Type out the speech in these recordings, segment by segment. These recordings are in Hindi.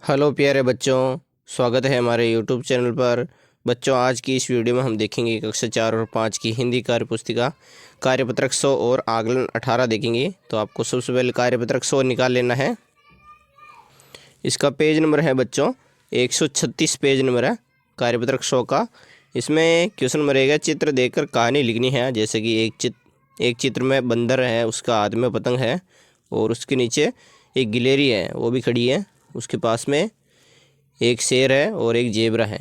हेलो प्यारे बच्चों, स्वागत है हमारे यूट्यूब चैनल पर। बच्चों, आज की इस वीडियो में हम देखेंगे कक्षा 4 और 5 की हिंदी कार्य पुस्तिका कार्यपत्रक 100 और आकलन 18 देखेंगे। तो आपको सबसे पहले कार्यपत्रक 100 निकाल लेना है। इसका पेज नंबर है बच्चों 136 पेज नंबर है कार्यपत्रक 100 का। इसमें क्वेश्चन नंबर रहेगा चित्र देखकर कहानी लिखनी है। जैसे कि एक चित्र में बंदर है, उसका हाथ में पतंग है और उसके नीचे एक गिलहरी है, वो भी खड़ी है। उसके पास में एक शेर है और एक जेबरा है।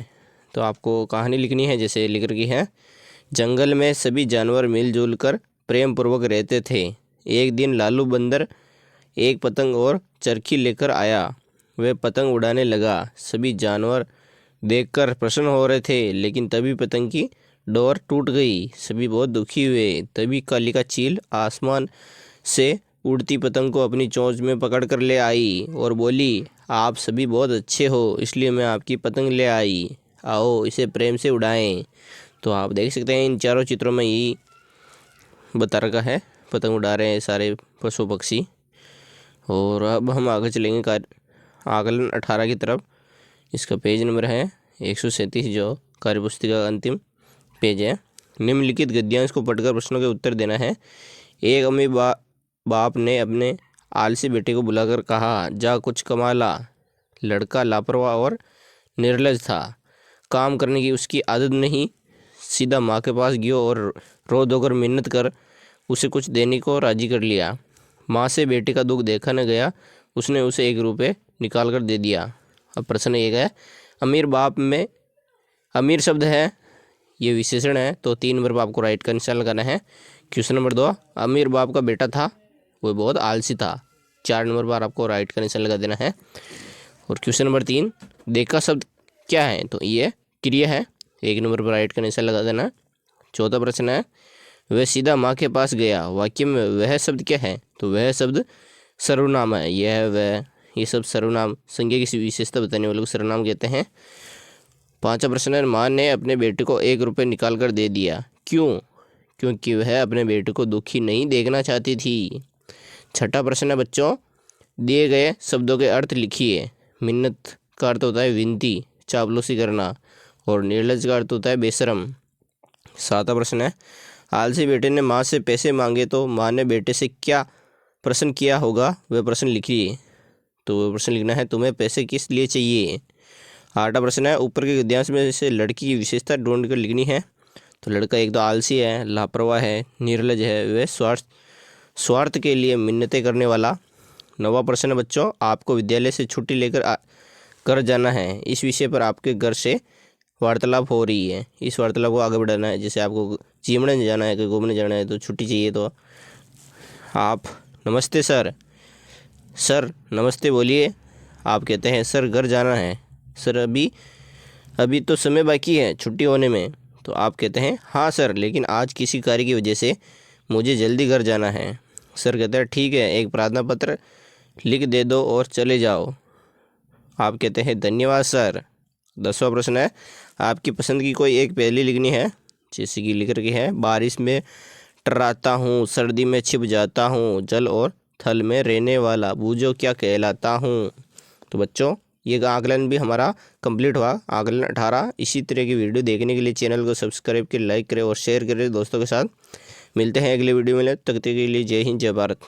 तो आपको कहानी लिखनी है। जैसे लिख रखी है, जंगल में सभी जानवर मिलजुल कर प्रेम पूर्वक रहते थे। एक दिन लालू बंदर एक पतंग और चरखी लेकर आया। वह पतंग उड़ाने लगा। सभी जानवर देखकर प्रसन्न हो रहे थे, लेकिन तभी पतंग की डोर टूट गई। सभी बहुत दुखी हुए। तभी काली का चील आसमान से उड़ती पतंग को अपनी चोंच में पकड़ कर ले आई और बोली, आप सभी बहुत अच्छे हो, इसलिए मैं आपकी पतंग ले आई। आओ इसे प्रेम से उड़ाएं। तो आप देख सकते हैं इन चारों चित्रों में यही बता रखा है, पतंग उड़ा रहे हैं सारे पशु पक्षी। और अब हम आगे चलेंगे आकलन 18 की तरफ। इसका पेज नंबर है 137, जो कार्यपुस्तिका का अंतिम पेज है। निम्नलिखित गद्यांश को पढ़कर प्रश्नों के उत्तर देना है। एक अमीर बाप ने अपने आलसी बेटे को बुलाकर कहा, जा कुछ कमा ला। लड़का लापरवाह और निर्लज था। काम करने की उसकी आदत नहीं। सीधा माँ के पास गया और रो धोकर मिन्नत कर उसे कुछ देने को राजी कर लिया। माँ से बेटे का दुख देखा न गया। उसने उसे 1 रुपये निकाल कर दे दिया। अब प्रश्न एक है, अमीर बाप में अमीर शब्द है, ये विशेषण है, तो 3 नंबर पर आपको राइट का निशान लगाना है। क्वेश्चन नंबर 2, अमीर बाप का बेटा था, वो बहुत आलसी था। 4 नंबर पर आपको राइट का निशान लगा देना है। और क्वेश्चन नंबर 3, देखा शब्द क्या है, तो ये क्रिया है, 1 नंबर पर राइट का निशान लगा देना। चौथा प्रश्न है, वह सीधा माँ के पास गया। वाक्य में वह शब्द क्या है, तो वह शब्द सर्वनाम है। यह है वह, ये सब सर्वनाम संज्ञा की विशेषता बताने वाले को सर्वनाम कहते हैं। पांचवा प्रश्न है, माँ ने अपने बेटे को 1 रुपये निकाल कर दे दिया। क्यों? क्योंकि वह अपने बेटे को दुखी नहीं देखना चाहती थी। छठा प्रश्न है बच्चों, दिए गए शब्दों के अर्थ लिखिए। मिन्नत का अर्थ होता है विनती, चापलूसी करना, और निर्लज का अर्थ होता है बेशरम। सातवां प्रश्न है, आलसी बेटे ने माँ से पैसे मांगे तो माँ ने बेटे से क्या प्रश्न किया होगा, वह प्रश्न लिखिए। तो वह प्रश्न लिखना है, तुम्हें पैसे किस लिए चाहिए। आठवां प्रश्न है, ऊपर के गद्यांश में से लड़की की विशेषता ढूंढ कर लिखनी है। तो लड़का एक तो आलसी है, लापरवाह है, निर्लज है, वह स्वार्थ के लिए मिन्नतें करने वाला। 9वां प्रश्न है बच्चों, आपको विद्यालय से छुट्टी लेकर घर जाना है। इस विषय पर आपके घर से वार्तालाप हो रही है। इस वार्तालाप को आगे बढ़ाना है। जैसे आपको चिमड़े जाना है, कहीं घूमने जाना है, तो छुट्टी चाहिए, तो आप नमस्ते सर, सर नमस्ते बोलिए। आप कहते हैं सर घर जाना है। सर अभी तो समय बाकी है छुट्टी होने में। तो आप कहते हैं हाँ सर, लेकिन आज किसी कार्य की वजह से मुझे जल्दी घर जाना है। सर कहते हैं ठीक है, एक प्रार्थना पत्र लिख दे दो और चले जाओ। आप कहते हैं धन्यवाद सर। 10वां प्रश्न है, आपकी पसंद की कोई एक पहेली लिखनी है। जैसे कि लिख रखी है, बारिश में टर्राता हूँ, सर्दी में छिप जाता हूँ, जल और थल में रहने वाला बूझो क्या कहलाता हूँ। तो बच्चों, ये आकलन भी हमारा कंप्लीट हुआ, आकलन 18। इसी तरह की वीडियो देखने के लिए चैनल को सब्सक्राइब करें, लाइक करें और शेयर करें दोस्तों के साथ। मिलते हैं अगले वीडियो में, तब तक के लिए जय हिंद, जय भारत।